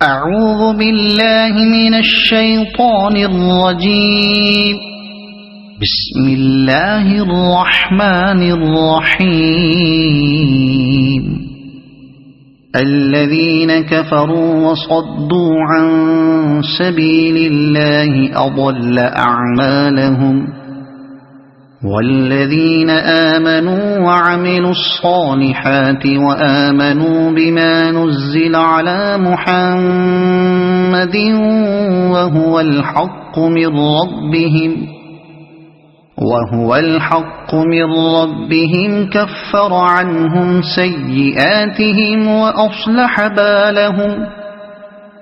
أعوذ بالله من الشيطان الرجيم. بسم الله الرحمن الرحيم. الذين كفروا وصدوا عن سبيل الله أضل أعمالهم، والذين آمنوا وعملوا الصالحات وآمنوا بما نزل على محمد وهو الحق من ربهم كفر عنهم سيئاتهم وأصلح بالهم.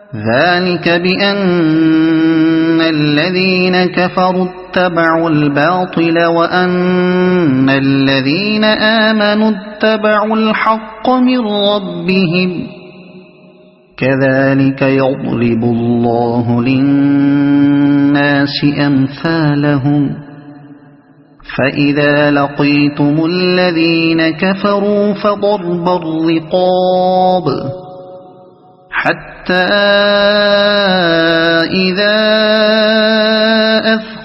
ذلك بأن الذين كفروا اتبعوا الباطل وأن الذين آمنوا اتبعوا الحق من ربهم. كذلك يضرب الله للناس أمثالهم. فإذا لقيتم الذين كفروا فضرب الرقاب حتى إذا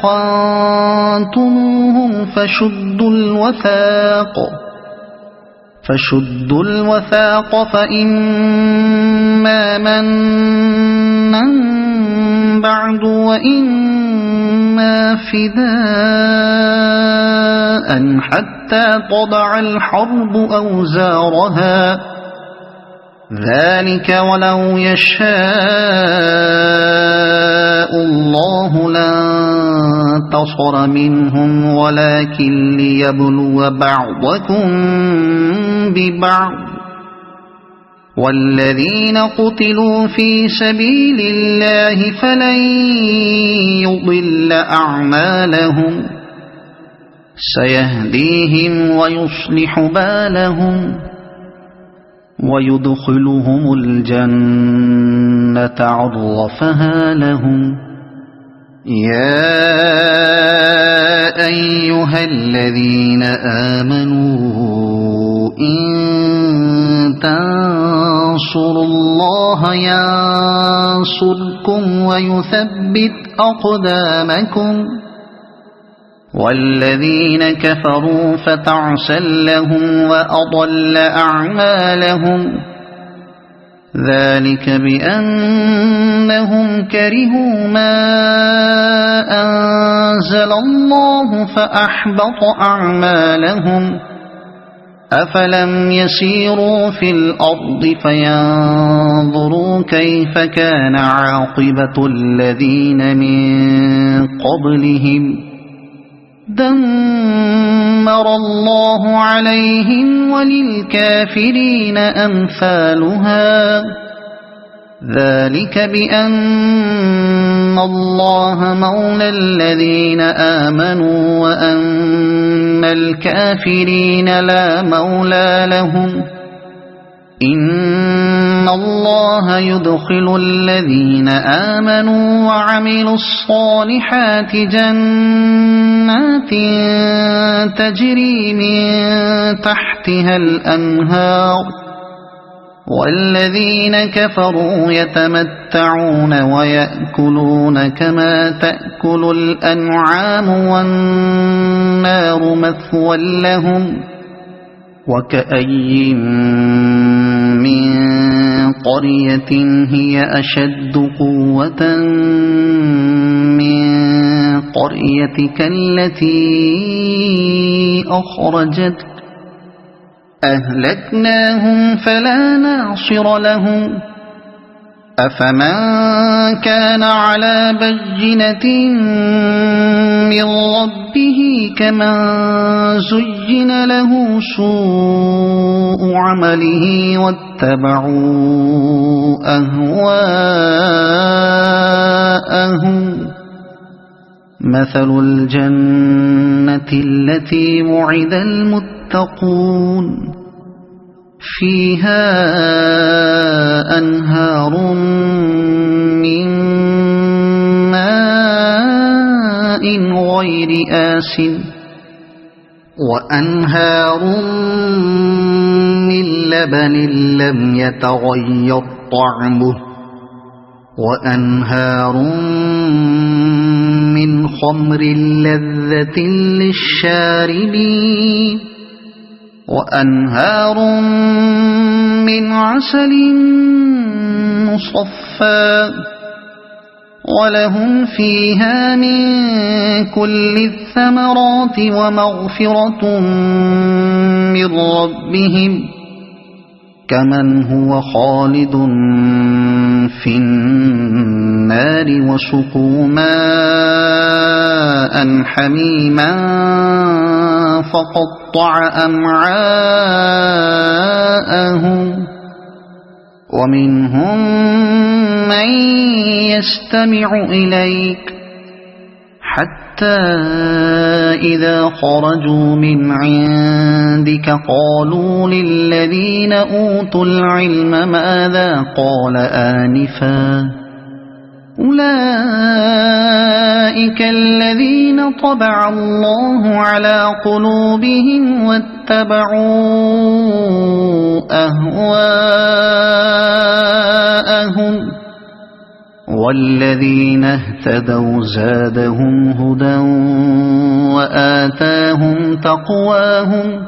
أثخنتموهم فشدوا الوثاق فإما منا بعد وإما فداء حتى تضع الحرب أوزارها. ذلك ولو يشاء الله لانتصر منهم ولكن ليبلو بعضكم ببعض. والذين قتلوا في سبيل الله فلن يضل أعمالهم، سيهديهم ويصلح بالهم ويدخلهم الجنة عرفها لهم. يا أيها الذين آمنوا إن تنصروا الله ينصركم ويثبت أقدامكم. والذين كفروا فتعسا لهم وأضل أعمالهم. ذلك بأنهم كرهوا ما أنزل الله فأحبط أعمالهم. أفلم يسيروا في الأرض فينظروا كيف كان عاقبة الذين من قبلهم. دمر الله عليهم وللكافرين أمثالها. ذلك بأن الله مولى الذين آمنوا وأن الكافرين لا مولى لهم. إن الله يدخل الذين آمنوا وعملوا الصالحات جنات تجري من تحتها الأنهار. والذين كفروا يتمتعون ويأكلون كما تأكل الأنعام والنار مثوى لهم. وكأي من قرية هي أشد قوة من قريتك التي أخرجتك أهلكناهم فلا ناصر لهم. أفمن كان على بينة من ربه كمن زين له سوء عمله واتبعوا أهواءهم. مثل الجنة التي وعد المتقون فيها أنهار من ماء غير آسن وأنهار من لبن لم يتغير طعمه وأنهار من خمر لذة للشاربين وأنهار من عسل مصفى ولهم فيها من كل الثمرات ومغفرة من ربهم كمن هو خالد في النار وسقوا ماء حميما فقطع أمعاءهم ومنهم من يستمع إليك حتى إذا خرجوا من عندك قالوا للذين أوتوا العلم ماذا قال آنفا أولئك الذين طبع الله على قلوبهم واتبعوا أهواءهم والذين اهتدوا زادهم هدى وآتاهم تقواهم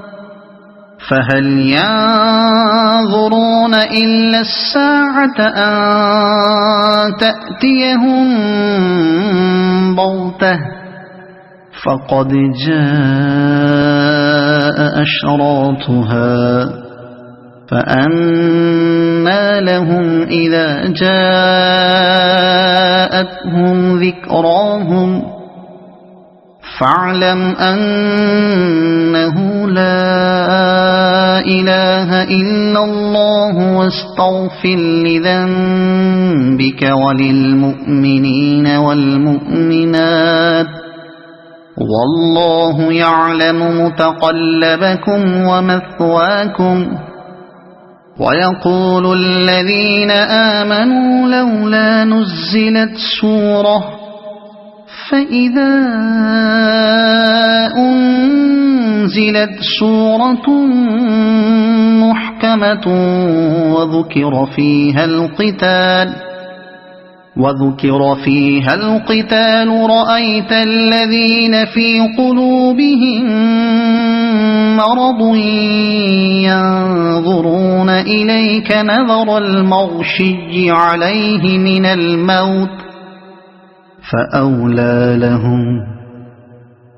فهل ينظرون إلا الساعة أن تأتيهم بغتة فقد جاء أشراطها فأنى لهم إذا جاءتهم ذكراهم فاعلم أنه لا إله إلا الله واستغفر لذنبك وللمؤمنين والمؤمنات والله يعلم متقلبكم ومثواكم ويقول الذين آمنوا لولا نزلت سورة فإذا أنزلت سورة محكمة وذكر فيها القتال رأيت الذين في قلوبهم مرض ينظرون إليك نظر المغشي عليه من الموت فأولى لهم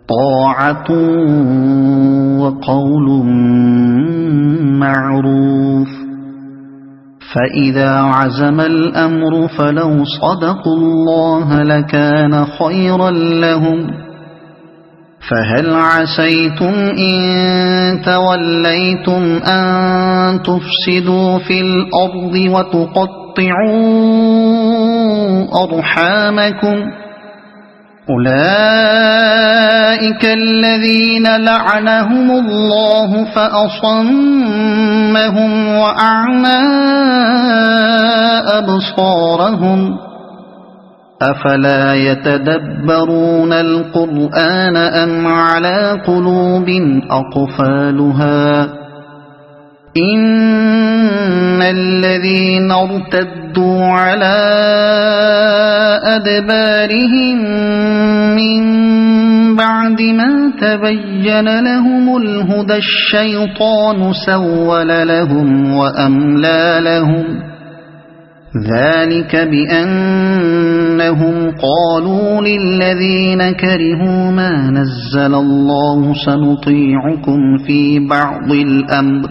طاعة وقول معروف فإذا عزم الأمر فلو صدقوا الله لكان خيرا لهم فهل عسيتم إن توليتم أن تفسدوا في الأرض وتقطعوا أرحامكم أولئك الذين لعنهم الله فأصمهم وأعمى أبصارهم أفلا يتدبرون القرآن أم على قلوب أقفالها إن الذين ارتدوا على أدبارهم من بعد ما تبين لهم الهدى الشيطان سول لهم وأملى لهم ذلك بأنهم قالوا للذين كرهوا ما نزل الله سنطيعكم في بعض الأمر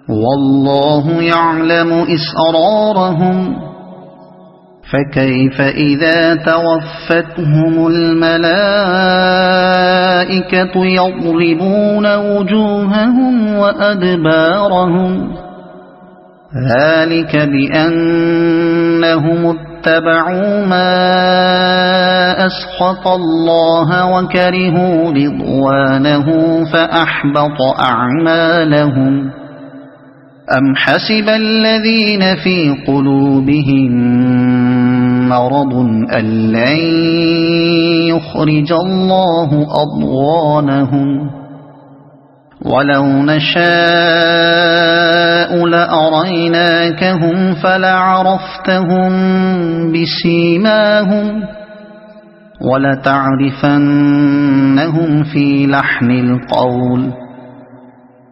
والله يعلم إسرارهم فكيف إذا توفتهم الملائكة يضربون وجوههم وأدبارهم ذلك بأنهم اتبعوا ما أسخط الله وكرهوا رضوانه فأحبط أعمالهم أم حسب الذين في قلوبهم مرض أن لن يخرج الله أضغانهم ولو نشاء لأريناكهم فلعرفتهم بسيماهم ولتعرفنهم في لحن القول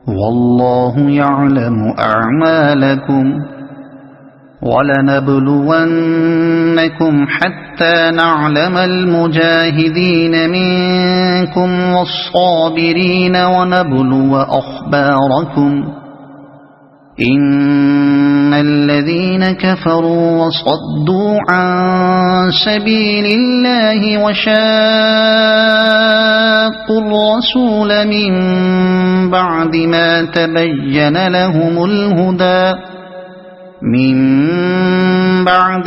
والله يعلم أعمالكم ولنبلونكم حتى نعلم المجاهدين منكم والصابرين ونبلو أخباركم إن الذين كفروا وصدوا عن سبيل الله وشاقوا الرسول من بعد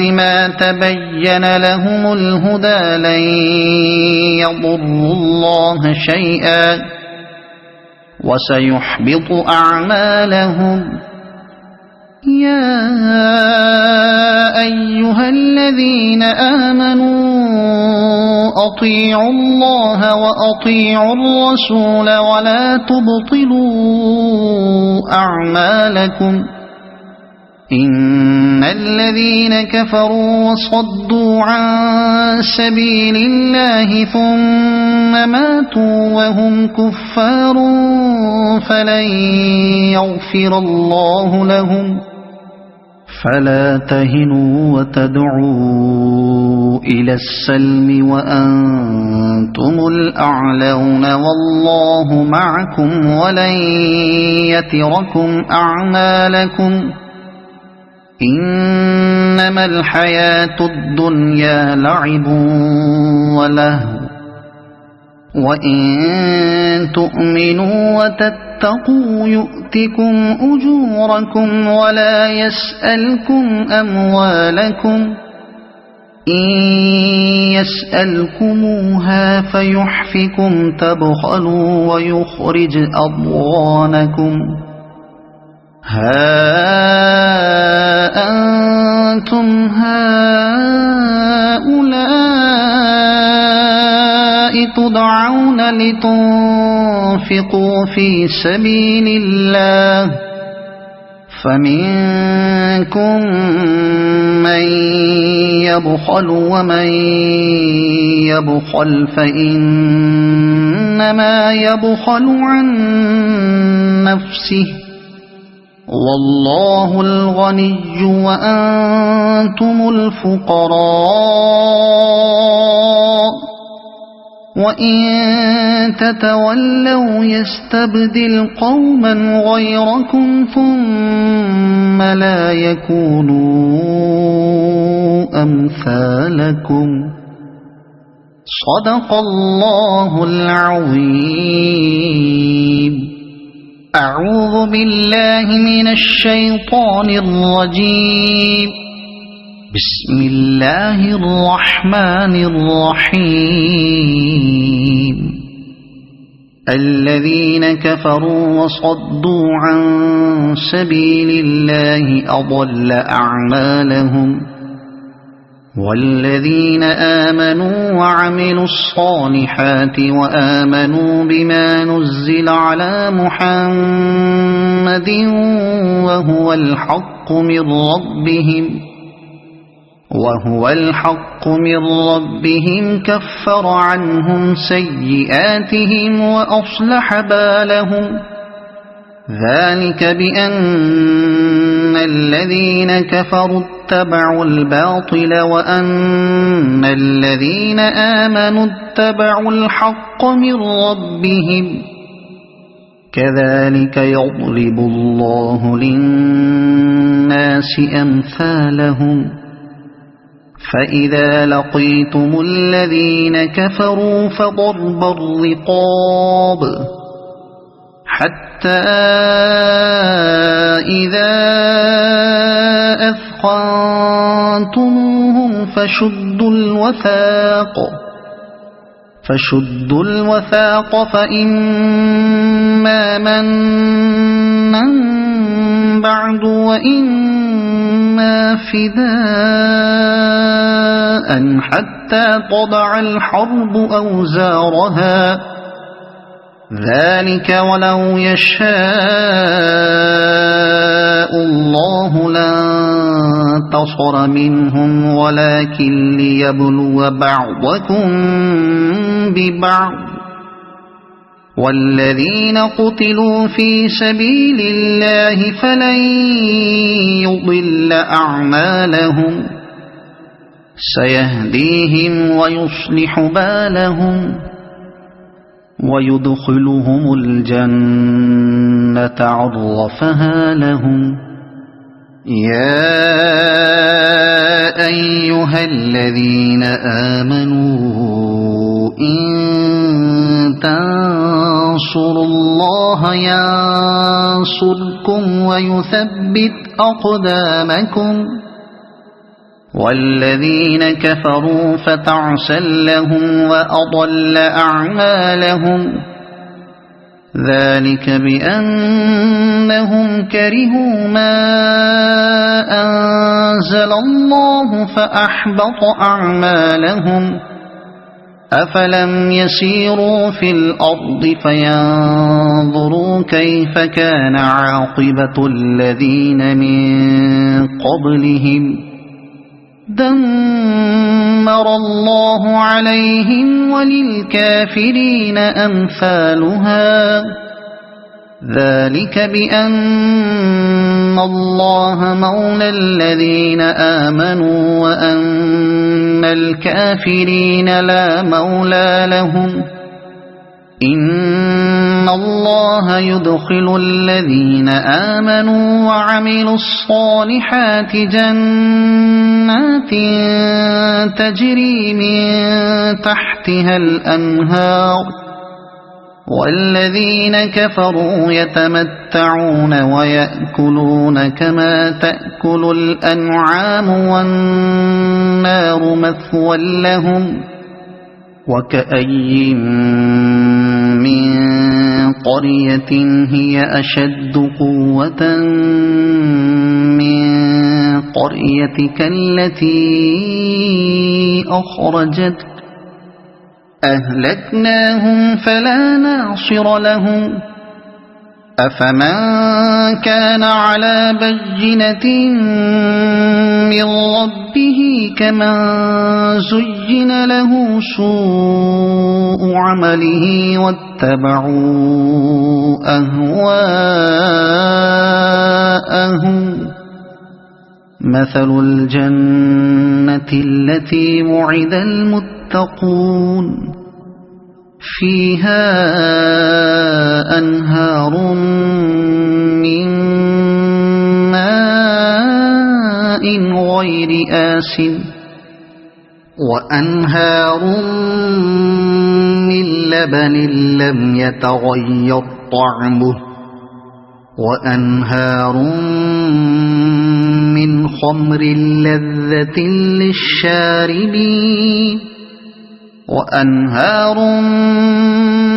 ما تبين لهم الهدى لن يضروا الله شيئا وسيحبط أعمالهم يا أيها الذين آمنوا أطيعوا الله وأطيعوا الرسول ولا تبطلوا أعمالكم إن الذين كفروا وصدوا عن سبيل الله ثم ماتوا وهم كفار فلن يغفر الله لهم فلا تهنوا وتدعوا إلى السلم وأنتم الأعلون والله معكم ولن يتركم أعمالكم إنما الحياة الدنيا لعب ولهو وإن تؤمنوا وتتقوا يؤتكم أجوركم ولا يسألكم أموالكم إن يسألكموها فيحفكم تبخلوا ويخرج أضغانكم ها أنتم هؤلاء تدعون لتنفقوا في سبيل الله فمنكم من يبخل ومن يبخل فإنما يبخل عن نفسه والله الغني وأنتم الفقراء وإن تتولوا يستبدل قوما غيركم ثم لا يكونوا أمثالكم صدق الله العظيم. أعوذ بالله من الشيطان الرجيم. بسم الله الرحمن الرحيم. الذين كفروا وصدوا عن سبيل الله أضل أعمالهم والذين آمنوا وعملوا الصالحات وآمنوا بما نزل على محمد وهو الحق من ربهم كفر عنهم سيئاتهم وأصلح بالهم ذلك بأن الذين كفروا اتبعوا الباطل وأن الذين آمنوا اتبعوا الحق من ربهم كذلك يضرب الله للناس أمثالهم فإذا لقيتم الذين كفروا فضرب الرقاب حتى إذا أثخنتموهم فشدوا الوثاق فإما منا بعد وإما فداء حتى تضع الحرب أوزارها ذلك ولو يشاء الله لانتصر منهم ولكن ليبلو بعضكم ببعض والذين قتلوا في سبيل الله فلن يضل أعمالهم سيهديهم ويصلح بالهم ويدخلهم الجنة عرفها لهم يا أيها الذين آمنوا إن تنصروا الله ينصركم ويثبت أقدامكم والذين كفروا فتعسا لهم وأضل أعمالهم ذلك بأنهم كرهوا ما أنزل الله فأحبط أعمالهم أفلم يسيروا في الأرض فينظروا كيف كان عاقبة الذين من قبلهم دمر الله عليهم وللكافرين أمثالها ذلك بأن الله مولى الذين آمنوا وأن الكافرين لا مولى لهم إن الله يدخل الذين آمنوا وعملوا الصالحات جنات تجري من تحتها الأنهار والذين كفروا يتمتعون ويأكلون كما تأكل الأنعام والنار مثوى لهم وكأي من قرية هي أشد قوة من قريتك التي أخرجتك أهلكناهم فلا ناصر لهم أفمن كان على بينة من ربه كمن زين له سوء عمله واتبعوا أهواءهم مثل الجنة التي وعد المتقون فيها أنهار من ماء غير آسن وأنهار من لبن لم يتغير طعمه وأنهار من خمر لذة للشاربين وأنهار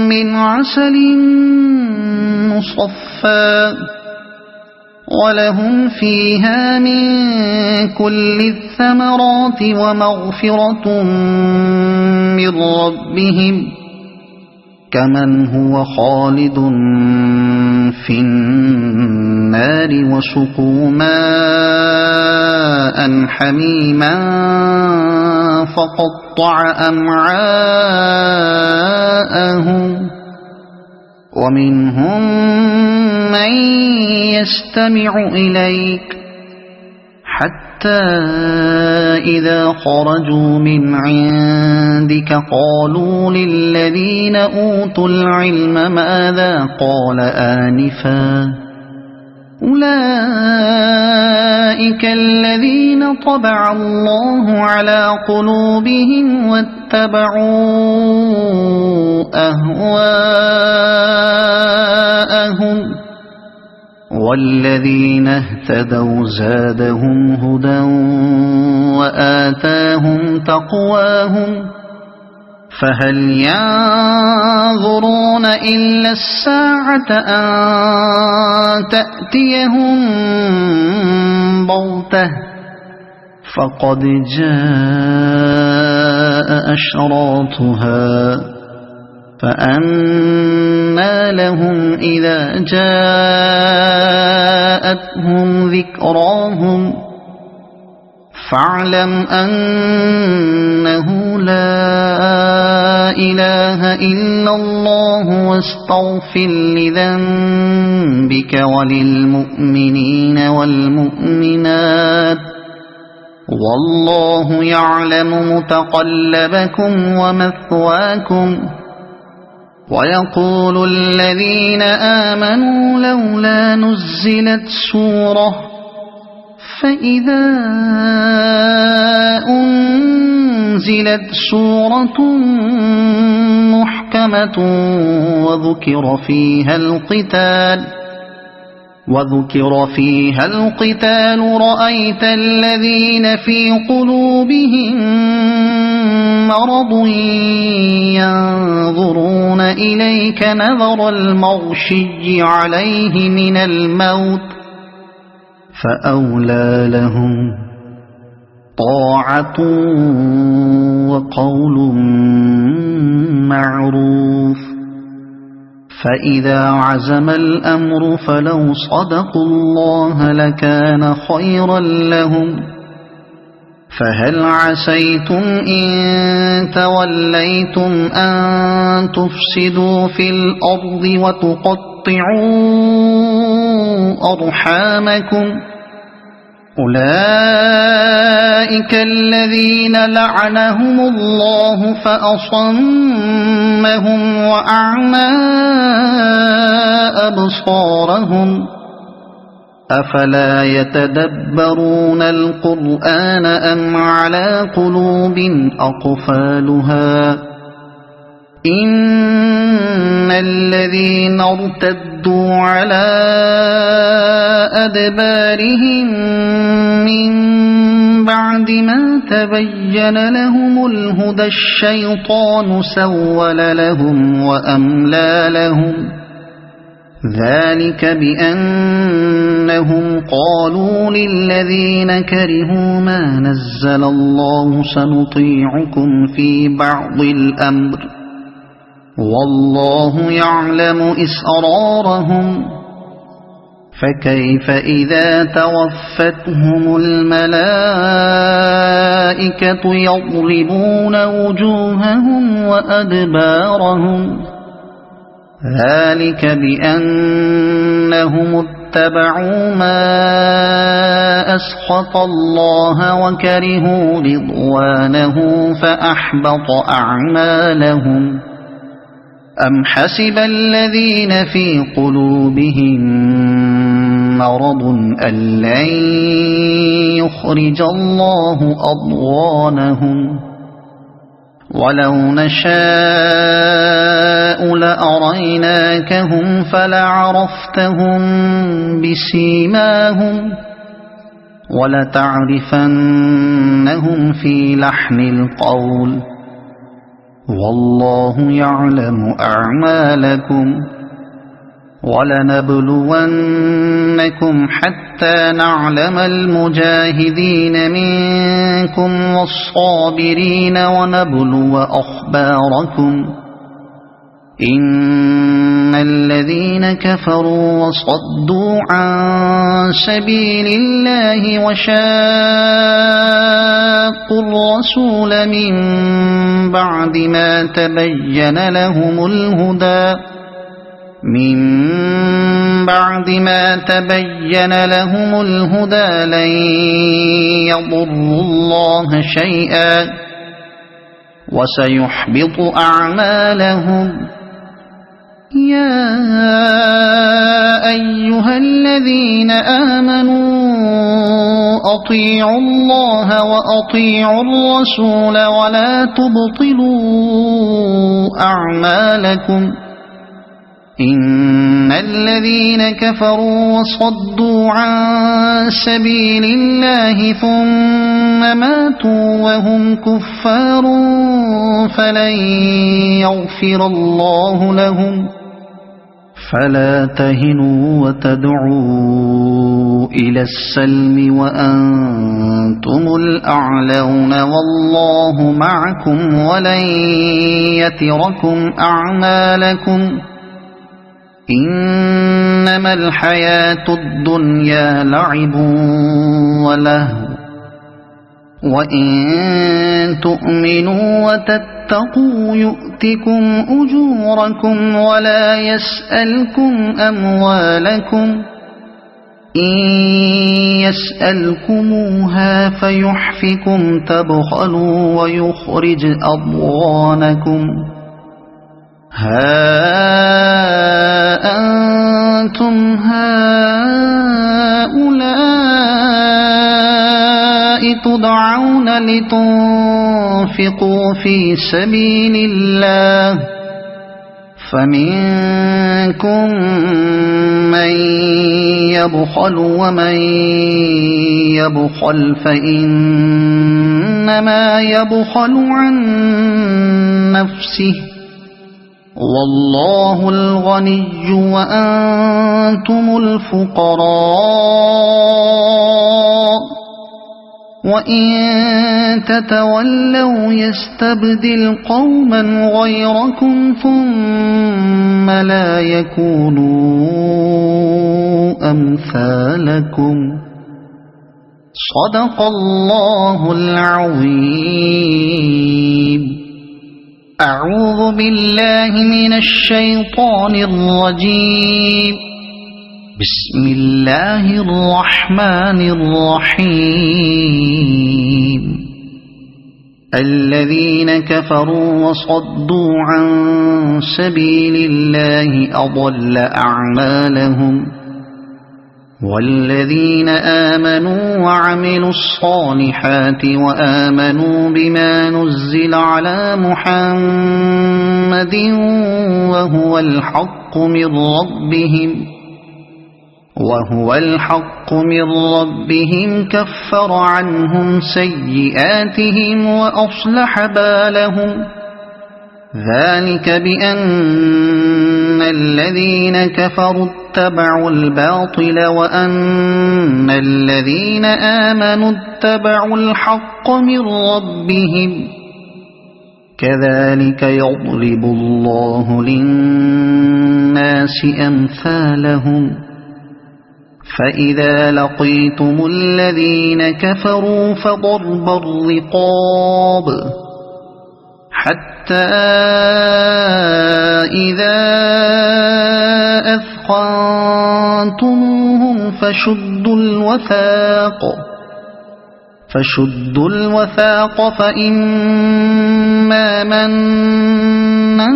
من عسل مصفى ولهم فيها من كل الثمرات ومغفرة من ربهم كمن هو خالد في النار وسقوا ماء حميما فقطع أمعاءهم ومنهم من يستمع إليك حتى إذا خرجوا من عندك قالوا للذين أوتوا العلم ماذا قال آنفا أولئك الذين طبع الله على قلوبهم واتبعوا أهواءهم والذين اهتدوا زادهم هدى وآتاهم تقواهم فهل ينظرون إلا الساعة أن تأتيهم بغتة فقد جاء أشراطها فأنى لهم إذا جاءتهم ذكراهم فاعلم أنه لا إله إلا الله واستغفر لذنبك وللمؤمنين والمؤمنات والله يعلم متقلبكم ومثواكم. ويقول الذين آمنوا لولا نزلت سورة فإذا أنزلت سورة محكمة وذكر فيها القتال رأيت الذين في قلوبهم مرض ينظرون إليك نظر المغشي عليه من الموت فأولى لهم طاعة وقول معروف. فإذا عزم الأمر فلو صدقوا الله لكان خيرا لهم. فهل عسيتم إن توليتم أن تفسدوا في الأرض وتقطعوا أرحامكم أولئك الذين لعنهم الله فأصمهم وأعمى أبصارهم أفلا يتدبرون القرآن أم على قلوب أقفالها إن الذين ارتدوا على أدبارهم من بعد ما تبين لهم الهدى الشيطان سول لهم وأملى لهم ذلك بأنهم قالوا للذين كرهوا ما نزل الله سنطيعكم في بعض الأمر والله يعلم إسرارهم فكيف إذا توفتهم الملائكة يضربون وجوههم وأدبارهم ذلك بأنهم اتبعوا ما أسخط الله وكرهوا رضوانه فأحبط أعمالهم أم حسب الذين في قلوبهم مرض أن لن يخرج الله أضغانهم ولو نشاء لأريناكهم فلعرفتهم بسيماهم ولتعرفنهم في لحن القول والله يعلم أعمالكم ولنبلونكم حتى نعلم المجاهدين منكم والصابرين ونبلو أخباركم إن الذين كفروا وصدوا عن سبيل الله وشاقوا الرسول من بعد ما تبين لهم الهدى لن يضروا الله شيئا وسيحبط أعمالهم يا أيها الذين آمنوا أطيعوا الله وأطيعوا الرسول ولا تبطلوا أعمالكم إن الذين كفروا وصدوا عن سبيل الله ثم ماتوا وهم كفار فلا تهنوا وتدعوا إلى السلم وأنتم الأعلون والله معكم ولن يتركم أعمالكم إنما الحياة الدنيا لعب ولهو وإن تؤمنوا وتتقوا يؤتكم أجوركم ولا يسألكم أموالكم إن يسألكموها فيحفكم تبخلوا ويخرج أضغانكم ها أنتم هؤلاء تدعون لتنفقوا في سبيل الله فمنكم من يبخل ومن يبخل فإنما يبخل عن نفسه والله الغني وأنتم الفقراء وإن تتولوا يستبدل قوما غيركم ثم لا يكونوا أمثالكم صدق الله العظيم. أعوذ بالله من الشيطان الرجيم. بسم الله الرحمن الرحيم. الذين كفروا وصدوا عن سبيل الله أضل أعمالهم والذين آمنوا وعملوا الصالحات وآمنوا بما نزل على محمد وهو الحق من ربهم كفر عنهم سيئاتهم وأصلح بالهم ذلك بأن الذين كفروا اتبعوا الباطل وأن الذين آمنوا اتبعوا الحق من ربهم كذلك يضرب الله للناس أمثالهم فإذا لقيتم الذين كفروا فضرب الرقاب حتى إذا أثخنتموهم فشدوا الوثاق فإما منا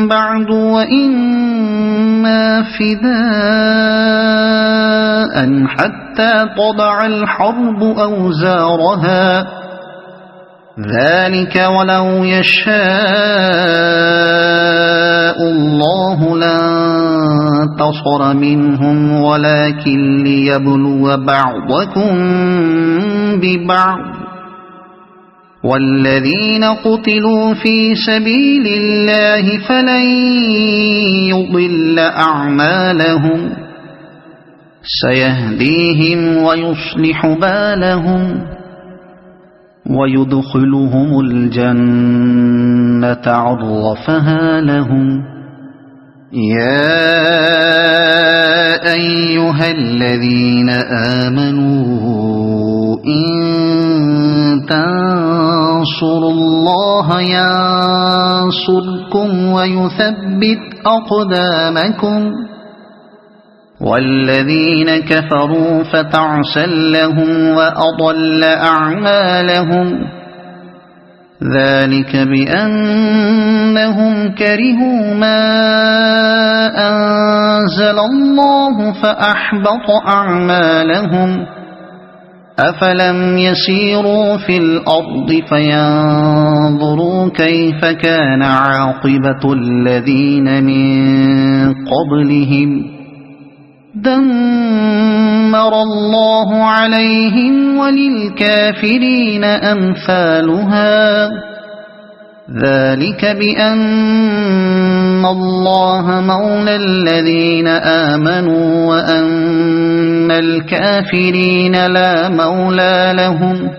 بعد وإما فداء حتى تضع الحرب أوزارها ذلك ولو يشاء الله لانتصر منهم ولكن ليبلو بعضكم ببعض والذين قتلوا في سبيل الله فلن يضل أعمالهم سيهديهم ويصلح بالهم ويدخلهم الجنة عرفها لهم. يا أيها الذين آمنوا إن تنصروا الله ينصركم ويثبت أقدامكم والذين كفروا فتعسا لهم وأضل أعمالهم ذلك بأنهم كرهوا ما أنزل الله فأحبط أعمالهم أفلم يسيروا في الأرض فينظروا كيف كان عاقبة الذين من قبلهم دمر الله عليهم وللكافرين أمثالها ذلك بأن الله مولى الذين آمنوا وأن الكافرين لا مولى لهم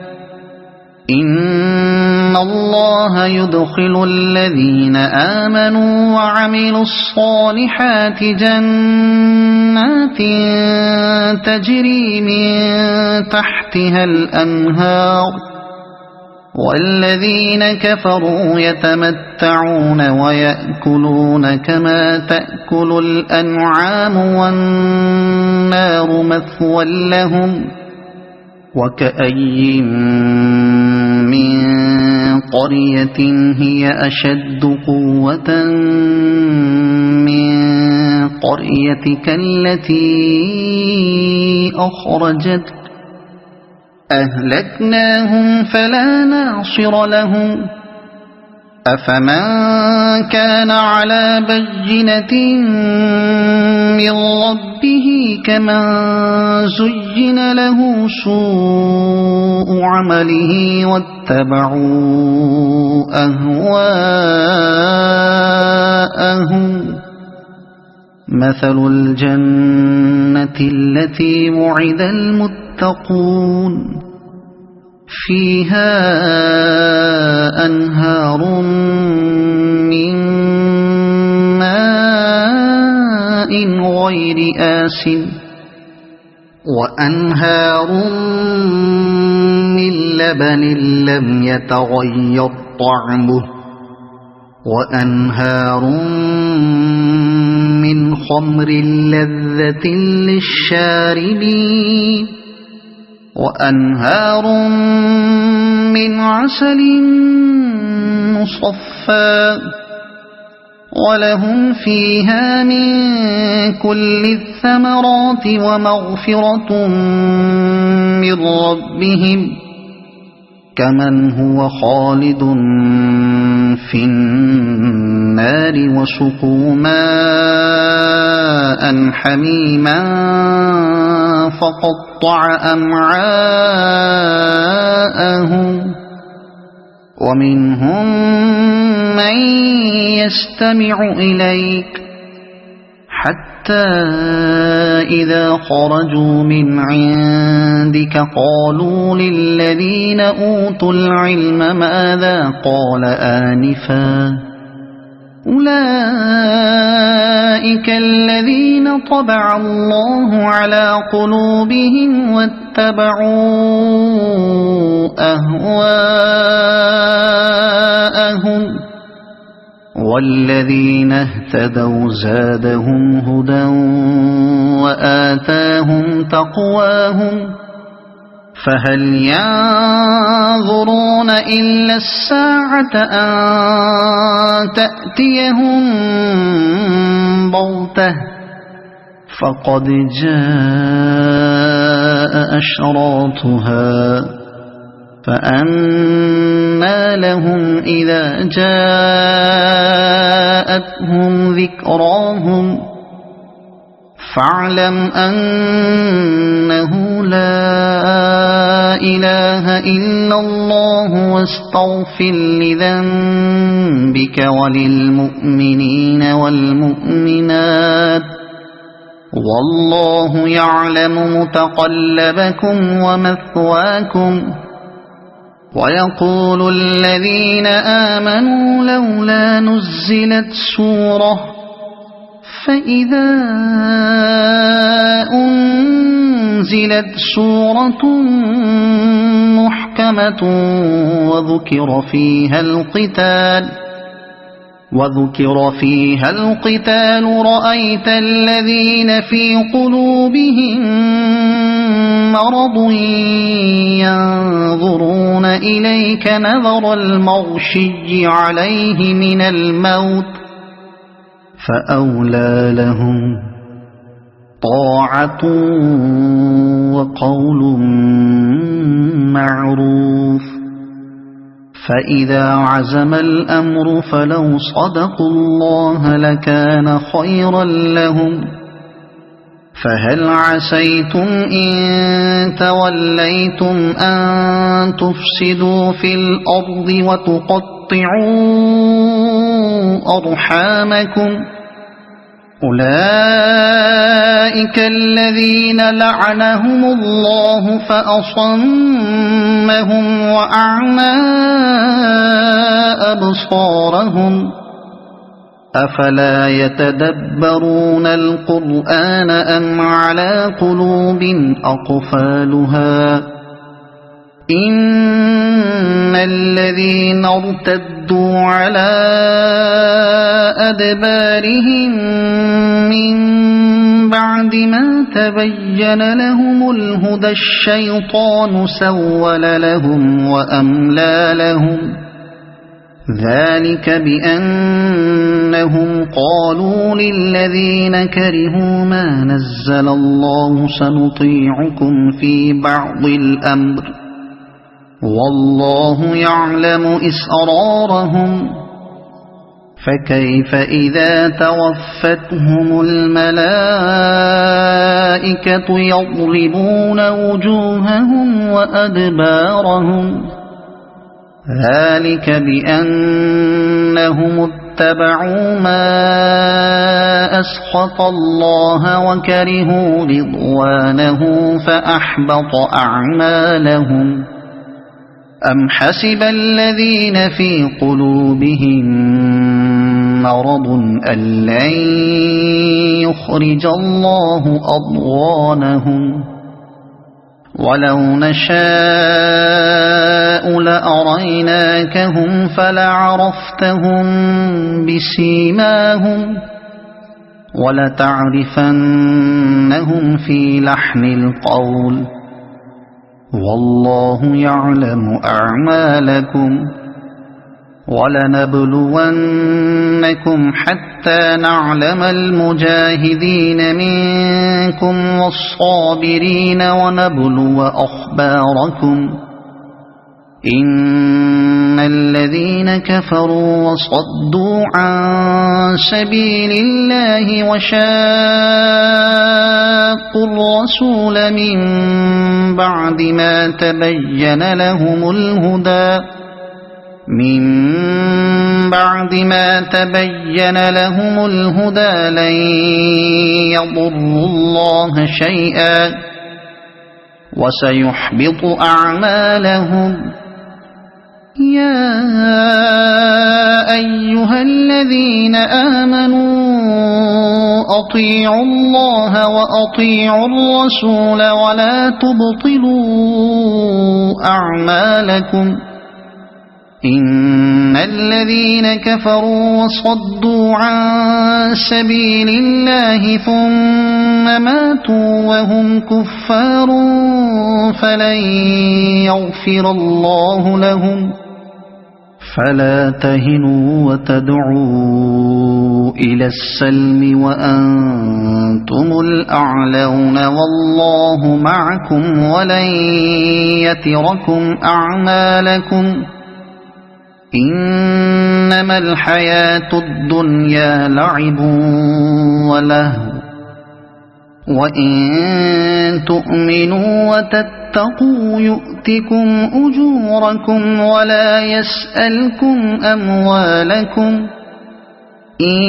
إن الله يدخل الذين آمنوا وعملوا الصالحات جنات تجري من تحتها الأنهار والذين كفروا يتمتعون ويأكلون كما تأكل الأنعام والنار مثوى لهم وكأي من قرية هي أشد قوة من قريتك التي أخرجتك أهلكناهم فلا ناصر لهم أفمن كان على بينة من ربه كمن زين له سوء عمله واتبعوا أهواءهم مثل الجنة التي وعد المتقون فيها أنهار من ماء غير آسن وأنهار من لبن لم يتغير طعمه وأنهار من خمر لذة للشاربين وأنهار من عسل مصفى ولهم فيها من كل الثمرات ومغفرة من ربهم كمن هو خالد في النار وسقوا ماء حميما فقطع أمعاءهم ومنهم من يستمع إليك حتى إذا خرجوا من عندك قالوا للذين أوتوا العلم ماذا قال آنفا أولئك الذين طبع الله على قلوبهم واتبعوا أهواءهم والذين اهتدوا زادهم هدى وآتاهم تقواهم فهل ينظرون إلا الساعة أن تأتيهم بغتة فقد جاء أشراطها فأنى لهم إذا جاءتهم ذكراهم فاعلم أنه لا إله إلا الله واستغفر لذنبك وللمؤمنين والمؤمنات والله يعلم متقلبكم ومثواكم ويقول الذين آمنوا لولا نزلت سورة فإذا أنزلت سورة محكمة وذكر فيها القتال رأيت الذين في قلوبهم مرض ينظرون إليك نظر المغشي عليه من الموت فأولى لهم طاعة وقول معروف فإذا عزم الأمر فلو صدقوا الله لكان خيرا لهم فهل عسيتم إن توليتم أن تفسدوا في الأرض وتقطعوا تقطعوا أرحامكم أولئك الذين لعنهم الله فأصمهم وأعمى أبصارهم أفلا يتدبرون القرآن أم على قلوب أقفالها إن الذين ارتدوا على أدبارهم من بعد ما تبين لهم الهدى الشيطان سول لهم وأملى لهم ذلك بأنهم قالوا للذين كرهوا ما نزل الله سنطيعكم في بعض الأمر والله يعلم إسرارهم فكيف إذا توفتهم الملائكة يضربون وجوههم وأدبارهم ذلك بأنهم اتبعوا ما أسخط الله وكرهوا رضوانه فأحبط أعمالهم أم حسب الذين في قلوبهم مرض أن لن يخرج الله أضغانهم ولو نشاء لأريناكهم فلعرفتهم بسيماهم ولتعرفنهم في لحن القول والله يعلم أعمالكم ولنبلونكم حتى نعلم المجاهدين منكم والصابرين ونبلو أخباركم إن الذين كفروا وصدوا عن سبيل الله وشاقوا الرسول من بعد ما تبين لهم الهدى لن يضروا الله شيئا وسيحبط أعمالهم يا أيها الذين آمنوا أطيعوا الله وأطيعوا الرسول ولا تبطلوا أعمالكم إن الذين كفروا وصدوا عن سبيل الله ثم ماتوا وهم كفار فلن يغفر الله لهم فلا تهنوا وتدعوا إلى السلم وأنتم الأعلون والله معكم ولن يتركم أعمالكم إنما الحياة الدنيا لعب ولهو وإن تؤمنوا وتتقوا يؤتكم أجوركم ولا يسألكم أموالكم إن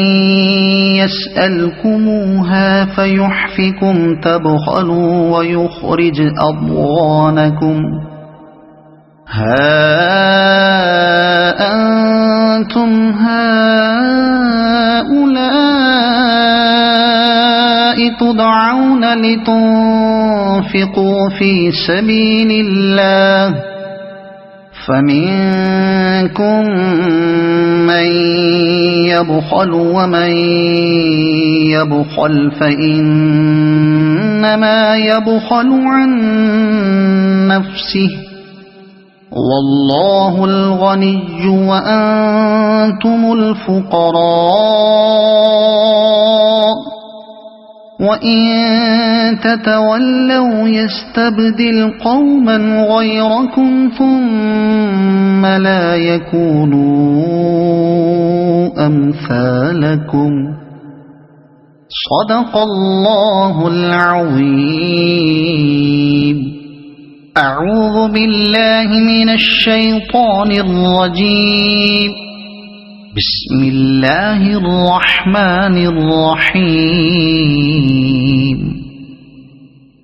يسألكموها فيحفكم تبخلوا ويخرج أضغانكم ها أنتم هؤلاء تدعون لتنفقوا في سبيل الله فمنكم من يبخل ومن يبخل فإنما يبخل عن نفسه والله الغني وأنتم الفقراء وإن تتولوا يستبدل قوما غيركم ثم لا يكونوا أمثالكم صدق الله العظيم. أعوذ بالله من الشيطان الرجيم. بسم الله الرحمن الرحيم.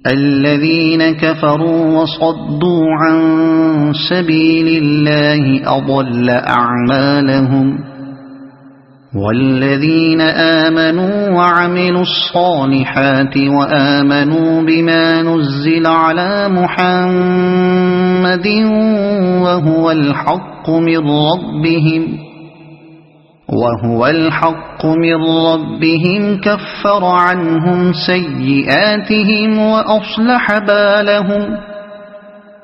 الذين كفروا وصدوا عن سبيل الله أضل أعمالهم، والذين آمنوا وعملوا الصالحات وآمنوا بما نزل على محمد وهو الحق من ربهم كفر عنهم سيئاتهم وأصلح بالهم.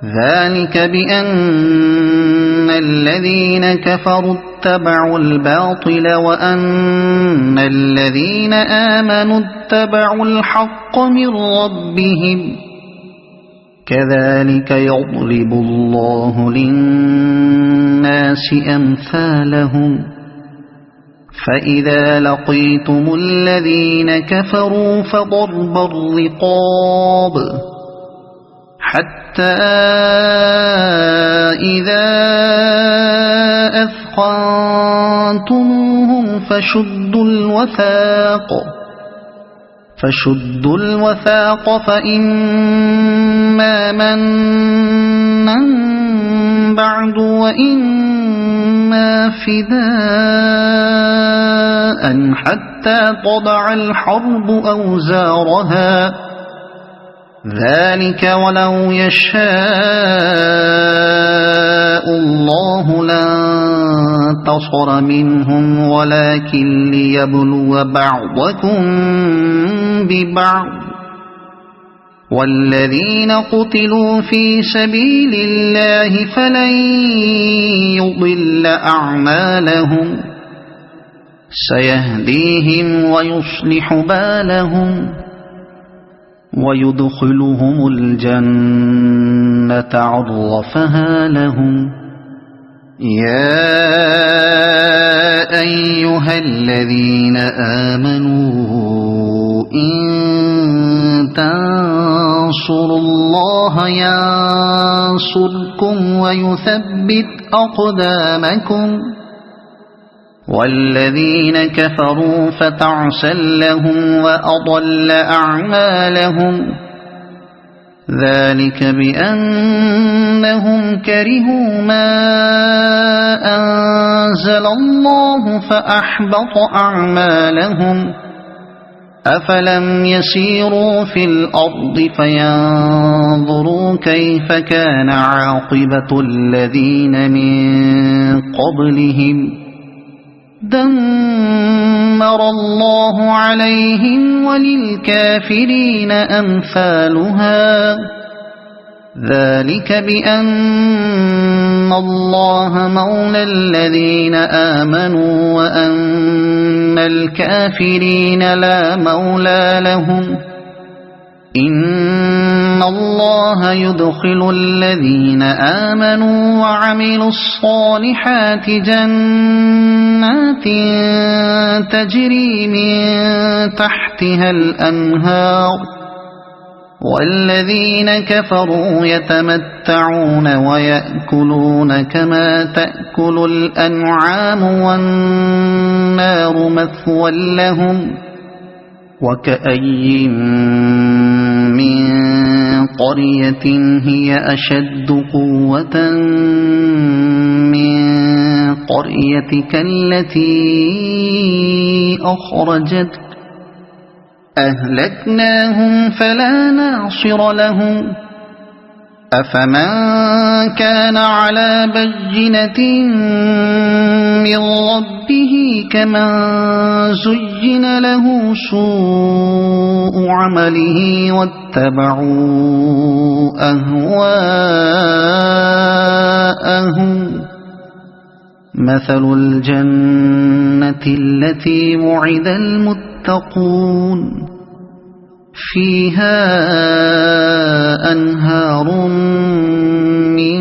ذلك بأن الذين كفروا اتبعوا الباطل وأن الذين آمنوا اتبعوا الحق من ربهم. كذلك يضرب الله للناس أمثالهم. فإذا لقيتم الذين كفروا فضرب الرقاب حتى إذا أثخنتموهم فشدوا الوثاق فإما منا بعد وإما فداء حتى تضع الحرب أوزارها. ذلك ولو يشاء الله لانتصر منهم ولكن ليبلو بعضكم ببعض. والذين قتلوا في سبيل الله فلن يضل أعمالهم سيهديهم ويصلح بالهم ويدخلهم الجنة عرفها لهم. يا أيها الذين آمنوا إن تنصروا الله ينصركم ويثبت أقدامكم. والذين كفروا فتعسا لهم وأضل أعمالهم. ذلك بأنهم كرهوا ما أنزل الله فأحبط أعمالهم. أفلم يسيروا في الأرض فينظروا كيف كان عاقبة الذين من قبلهم. دمر الله عليهم وللكافرين أمثالها. ذلك بأن الله مولى الذين آمنوا وأن الكافرين لا مولى لهم. إن الله يدخل الذين آمنوا وعملوا الصالحات جنات تجري من تحتها الأنهار. والذين كفروا يتمتعون ويأكلون كما تأكل الأنعام والنار مثوى لهم. وكأي من قرية هي أشد قوة من قريتك التي أخرجتك أهلكناهم فلا ناصر لهم. أفمن كان على بينة من ربه كمن زين له سوء عمله واتبعوا أهواءهم. مثل الجنة التي وعد المتقون فيها أنهار من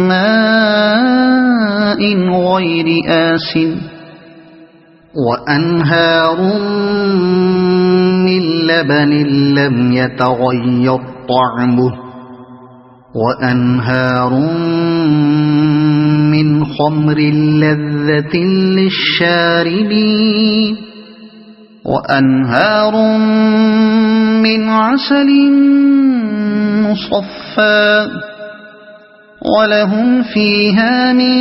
ماء غير آسن وأنهار من لبن لم يتغير طعمه وأنهار من خمر لذة للشاربين وأنهار من عسل مصفى ولهم فيها من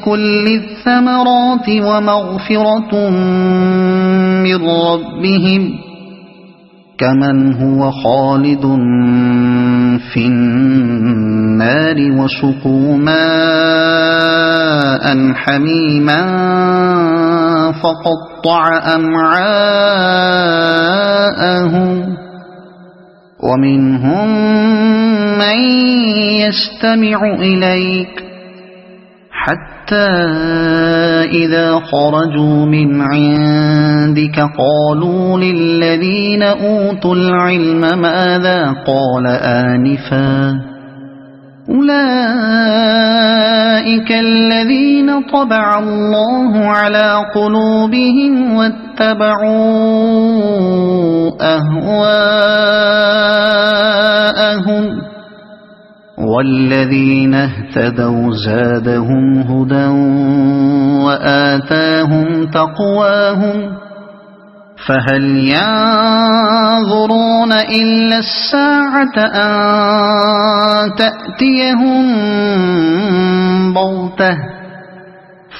كل الثمرات ومغفرة من ربهم كمن هو خالد في النار وسقوا ماء حميما فقطع أمعاءهم ومنهم من يستمع إليك حتى إذا خرجوا من عندك قالوا للذين أوتوا العلم ماذا قال آنفا أولئك الذين طبع الله على قلوبهم واتبعوا أهواءهم والذين اهتدوا زادهم هدى وآتاهم تقواهم فهل ينظرون إلا الساعة أن تأتيهم بغتة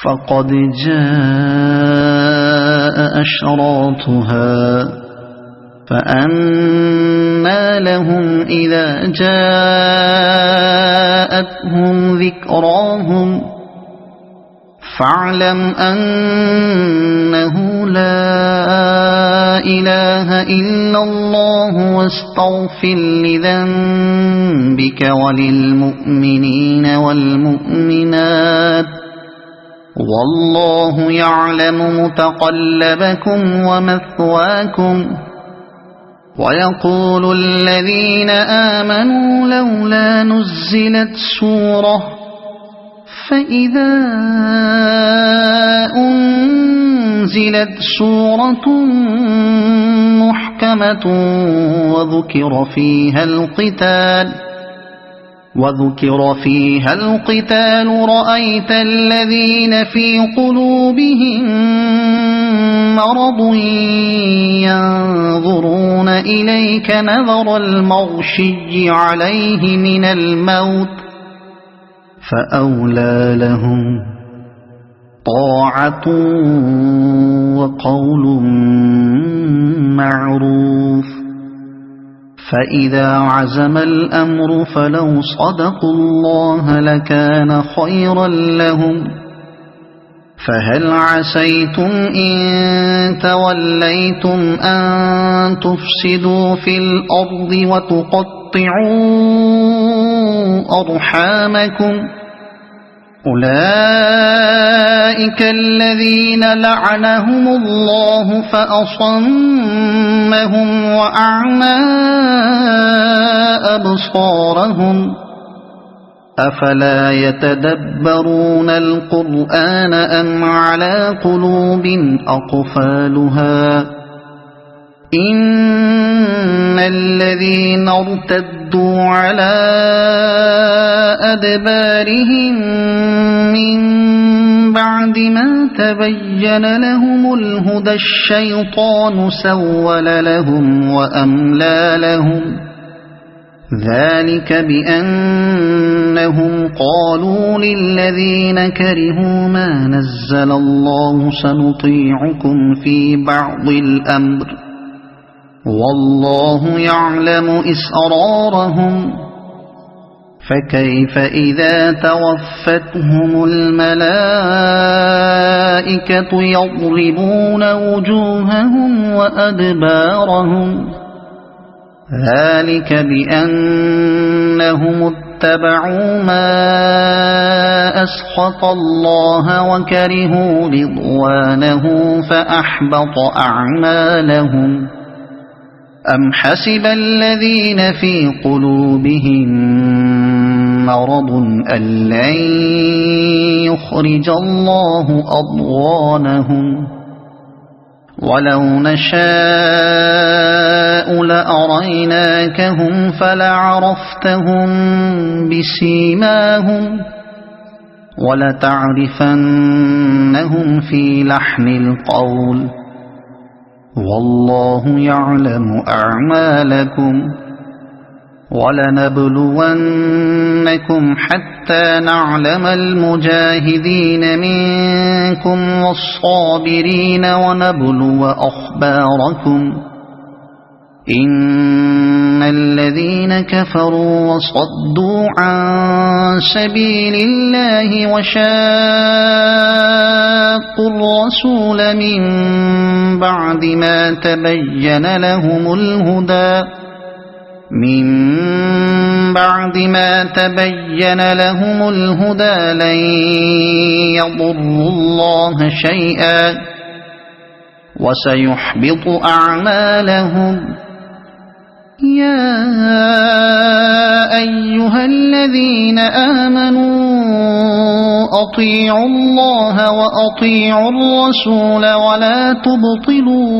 فقد جاء أشراطها فأنى لهم إذا جاءتهم ذكراهم فاعلم أنه لا إله إلا الله واستغفر لذنبك وللمؤمنين والمؤمنات والله يعلم متقلبكم ومثواكم ويقول الذين آمنوا لولا نزلت سورة فإذا أنزلت سورة محكمة وذكر فيها القتال رأيت الذين في قلوبهم مرض ينظرون إليك نظر المغشي عليه من الموت فأولى لهم طاعة وقول معروف فإذا عزم الأمر فلو صدقوا الله لكان خيرا لهم فهل عسيتم إن توليتم أن تفسدوا في الأرض وتقطعوا أرحامكم أولئك الذين لعنهم الله فأصمهم وأعمى أبصارهم أفلا يتدبرون القرآن أم على قلوب أقفالها إن الذين ارتدوا على أدبارهم من بعد ما تبين لهم الهدى الشيطان سول لهم وأملى لهم ذلك بأنهم قالوا للذين كرهوا ما نزل الله سنطيعكم في بعض الأمر والله يعلم إسرارهم فكيف إذا توفتهم الملائكة يضربون وجوههم وأدبارهم ذلك بأنهم اتبعوا ما أسخط الله وكرهوا رضوانه فأحبط أعمالهم أم حسب الذين في قلوبهم مرض أن لن يخرج الله أضغانهم ولو نشاء لأريناكهم فلعرفتهم بسيماهم ولتعرفنهم في لحن القول والله يعلم أعمالكم ولنبلونكم حتى نعلم المجاهدين منكم والصابرين ونبلو أخباركم إن الذين كفروا وصدوا عن سبيل الله وشاقوا الرسول من بعد ما تبين لهم الهدى لن يضروا الله شيئا وسيحبط أعمالهم يا أيها الذين آمنوا أطيعوا الله وأطيعوا الرسول ولا تبطلوا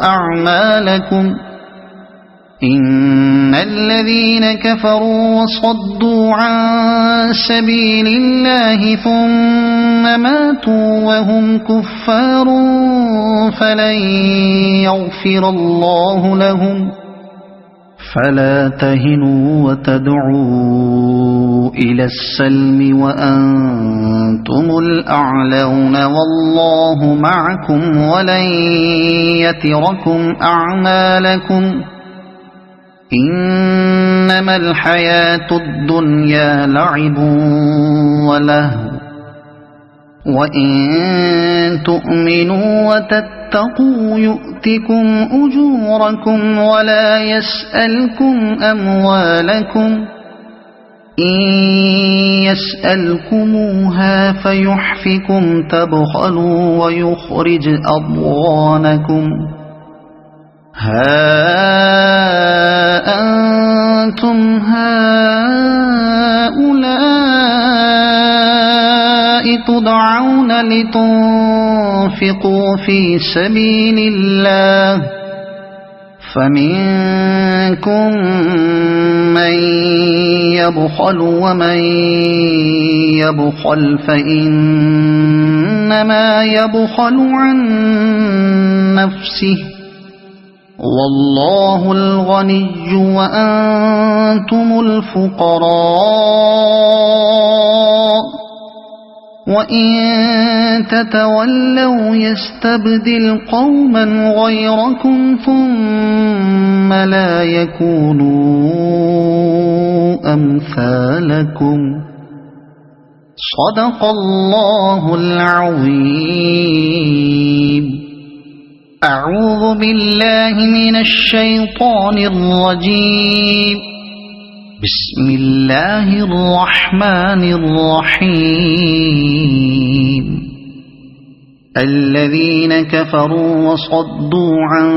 أعمالكم إن الذين كفروا وصدوا عن سبيل الله ثم ماتوا وهم كفار فلن يغفر الله لهم فلا تهنوا وتدعوا إلى السلم وأنتم الأعلون والله معكم ولن يتركم أعمالكم إنما الحياة الدنيا لعب ولهو وإن تؤمنوا وتتقوا يؤتكم أجوركم ولا يسألكم أموالكم إن يسألكموها فيحفكم تبخلوا ويخرج أضغانكم ها أنتم هؤلاء تدعون لتنفقوا في سبيل الله فمنكم من يبخل ومن يبخل فإنما يبخل عن نفسه والله الغني وأنتم الفقراء وإن تتولوا يستبدل قوما غيركم ثم لا يكونوا أمثالكم صدق الله العظيم. أعوذ بالله من الشيطان الرجيم. بسم الله الرحمن الرحيم. الذين كفروا وصدوا عن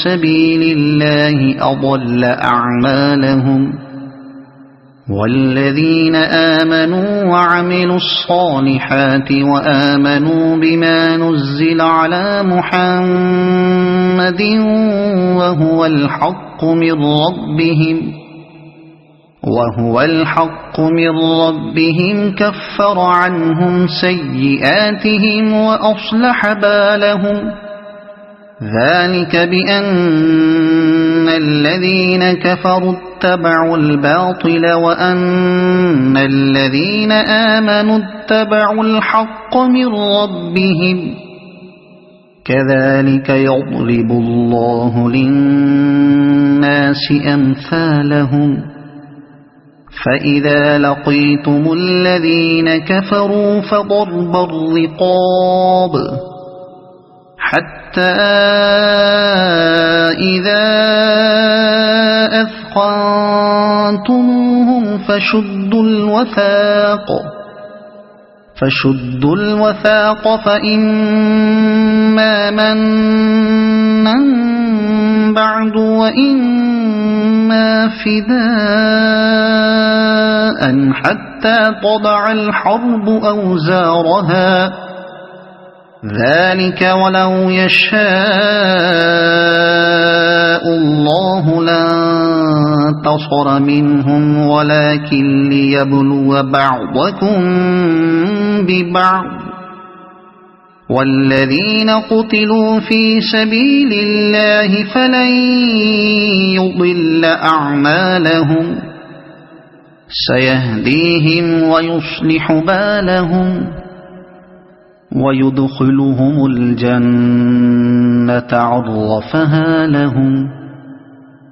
سبيل الله أضل أعمالهم والذين آمنوا وعملوا الصالحات وآمنوا بما نزل على محمد وهو الحق من ربهم كفر عنهم سيئاتهم وأصلح بالهم ذلك بأن الذين كفروا اتبعوا الباطل وأن الذين آمنوا اتبعوا الحق من ربهم كذلك يضرب الله للناس أمثالهم فإذا لقيتم الذين كفروا فضرب الرقاب حتى إذا أثخنتموهم فشدوا الوثاق فإما منا بعد وإما فداء حتى تضع الحرب أوزارها ذلك ولو يشاء الله لانتصر منهم ولكن ليبلو بعضكم ببعض والذين قتلوا في سبيل الله فلن يضل أعمالهم سيهديهم ويصلح بالهم ويدخلهم الجنة عرفها لهم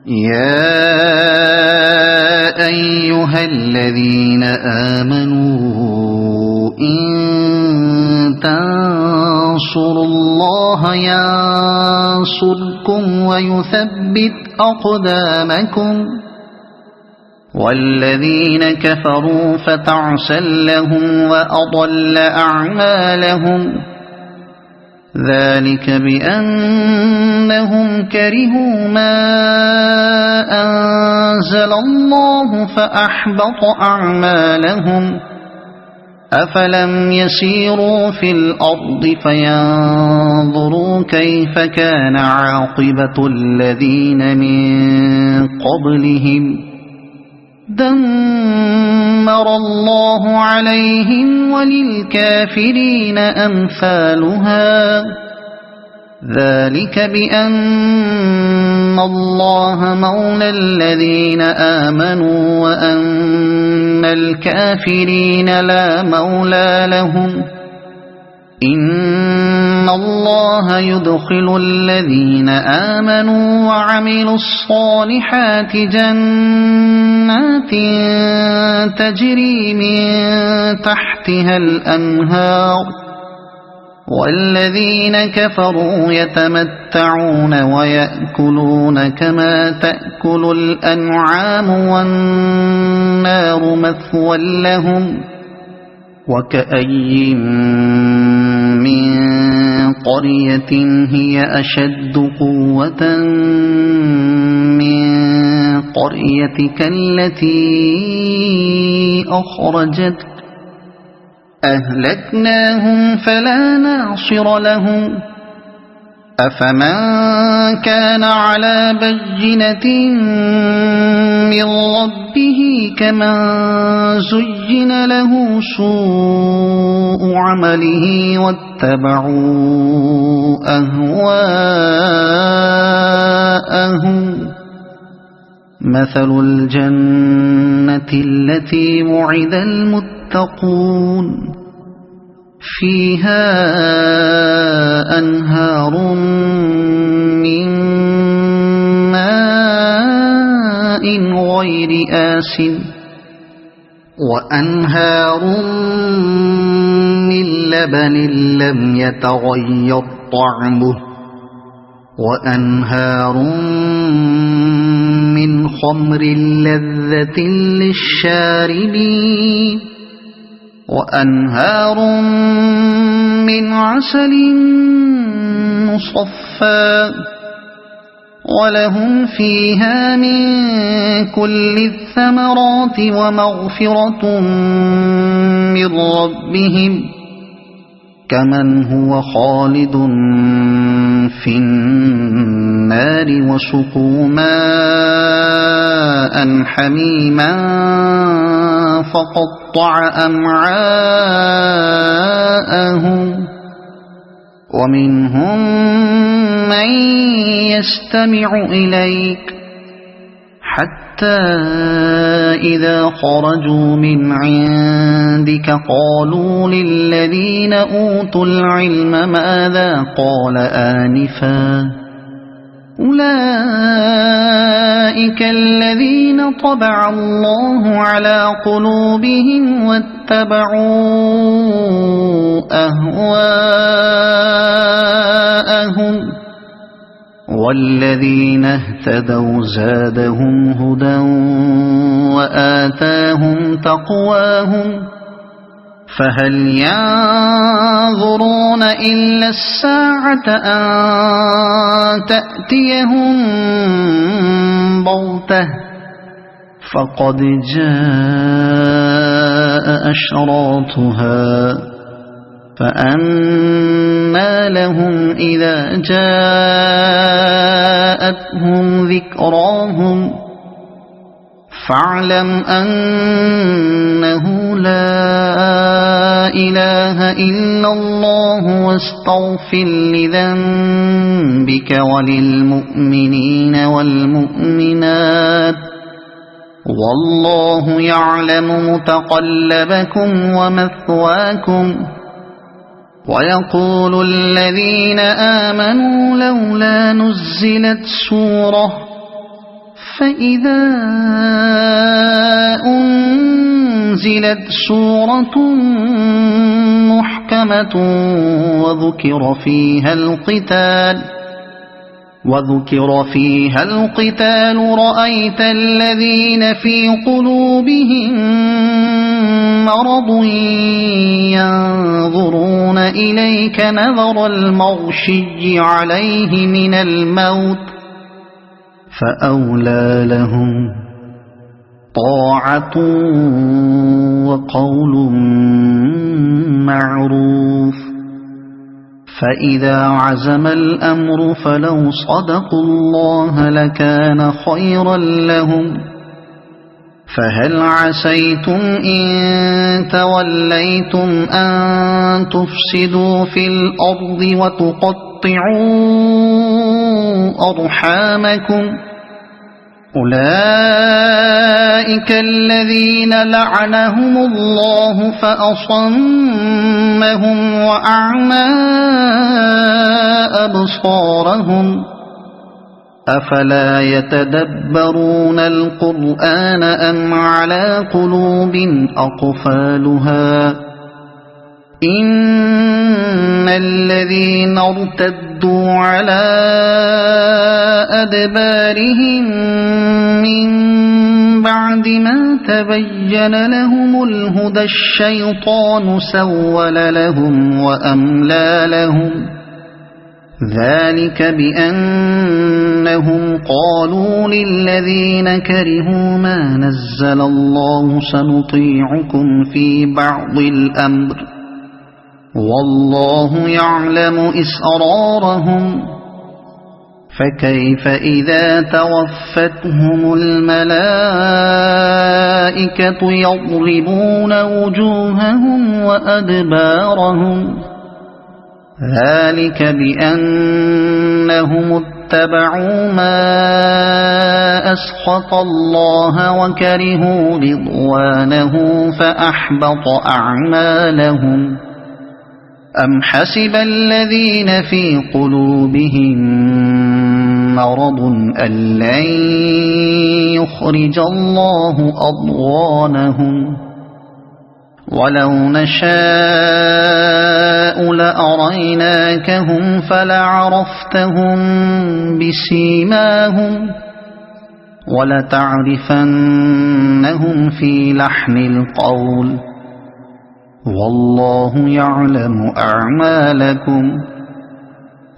يا أيها الذين آمنوا إن تنصروا الله ينصركم ويثبت أقدامكم والذين كفروا فتعسا لهم وأضل أعمالهم ذلك بأنهم كرهوا ما أنزل الله فأحبط أعمالهم أفلم يسيروا في الأرض فينظروا كيف كان عاقبة الذين من قبلهم دمر الله عليهم وللكافرين أمثالها ذلك بأن الله مولى الذين آمنوا وأن الكافرين لا مولى لهم إن الله يدخل الذين آمنوا وعملوا الصالحات جنات تجري من تحتها الأنهار والذين كفروا يتمتعون ويأكلون كما تأكل الأنعام والنار مثوى لهم وكأي من قرية هي أشد قوة من قريتك التي أخرجتك أهلكناهم فلا ناصر لهم أفمن كان على بينة من ربه كمن زين له سوء عمله واتبعوا أهواءهم مثل الجنة التي وعد المتقون فيها أنهار من ماء غير آسن وأنهار من لبن لم يتغير طعمه وأنهار من خمر لذة للشاربين وأنهار من عسل مصفى ولهم فيها من كل الثمرات ومغفرة من ربهم كمن هو خالد في النار وسقوا ماء حميما فقطع أمعاءهم ومنهم من يستمع إليك حتى إذا خرجوا من عندك قالوا للذين أوتوا العلم ماذا قال آنفا أولئك الذين طبع الله على قلوبهم واتبعوا أهواءهم والذين اهتدوا زادهم هدى وآتاهم تقواهم فهل ينظرون إلا الساعة أن تأتيهم بغتة فقد جاء أشراطها فأنى لهم إذا جاءتهم ذكراهم فاعلم أنه لا إله إلا الله واستغفر لذنبك وللمؤمنين والمؤمنات والله يعلم متقلبكم ومثواكم. ويقول الذين آمنوا لولا نزلت سورة فإذا أنزلت سورة محكمة وذكر فيها القتال رأيت الذين في قلوبهم مرض ينظرون إليك نظر المغشي عليه من الموت فأولى لهم طاعة وقول معروف. فإذا عزم الأمر فلو صدقوا الله لكان خيرا لهم. فهل عسيتم إن توليتم أن تفسدوا في الأرض وتقطعوا أرحامكم أولئك الذين لعنهم الله فأصمهم وأعمى أبصارهم أفلا يتدبرون القرآن أم على قلوب أقفالها إن الذين ارتدوا على أدبارهم من بعد ما تبين لهم الهدى الشيطان سول لهم وأملى لهم ذلك بأنهم قالوا للذين كرهوا ما نزل الله سنطيعكم في بعض الأمر والله يعلم إسرارهم فكيف إذا توفتهم الملائكة يضربون وجوههم وأدبارهم ذلك بأنهم اتبعوا ما أسخط الله وكرهوا رضوانه فأحبط أعمالهم أم حسب الذين في قلوبهم مرض أن لن يخرج الله أضغانهم ولو نشاء لأريناكهم فلعرفتهم بسيماهم ولتعرفنهم في لحن القول والله يعلم أعمالكم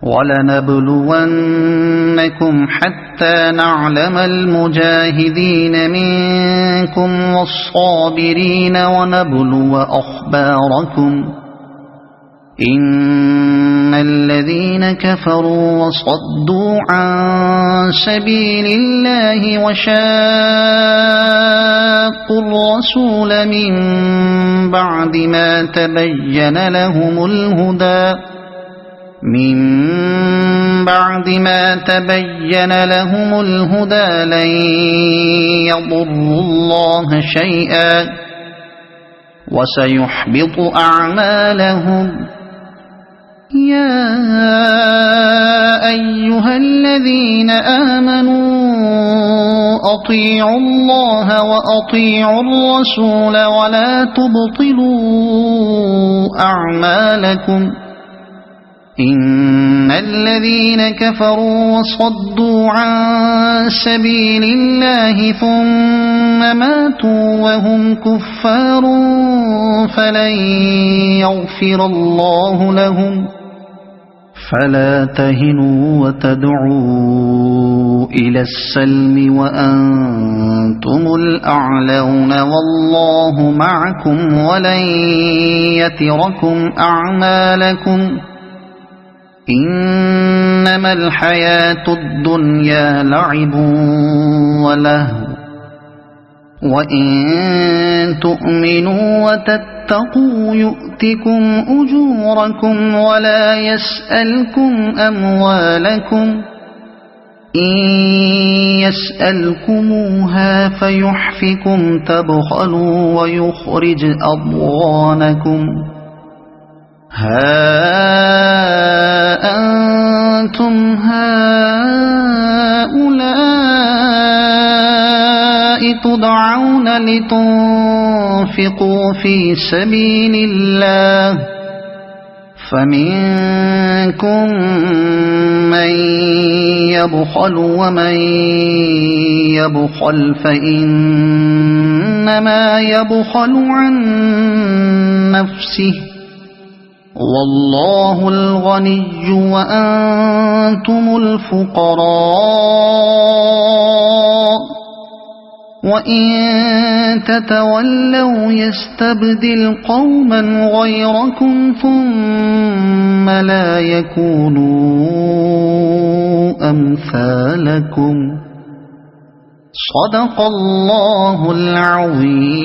ولنبلونكم حتى نعلم المجاهدين منكم والصابرين ونبلو أخباركم إن الذين كفروا وصدوا عن سبيل الله وشاقوا الرسول من بعد ما تبين لهم الهدى لن يضروا الله شيئا وسيحبط أعمالهم يا أيها الذين آمنوا أطيعوا الله وأطيعوا الرسول ولا تبطلوا أعمالكم إن الذين كفروا وصدوا عن سبيل الله ثم ماتوا وهم كفار فلن فلا تهنوا وتدعوا إلى السلم وأنتم الأعلون والله معكم ولن يتركم أعمالكم إنما الحياة الدنيا لعب ولهو وإن تؤمنوا وتتقوا يؤتكم أجوركم ولا يسألكم أموالكم إن يسألكموها فيحفكم تبخلوا ويخرج أضغانكم ها أنتم هؤلاء تدعون لتنفقوا في سبيل الله فمنكم من يبخل ومن يبخل فإنما يبخل عن نفسه والله الغني وأنتم الفقراء وإن تتولوا يستبدل قوما غيركم ثم لا يكونوا أمثالكم صدق الله العظيم.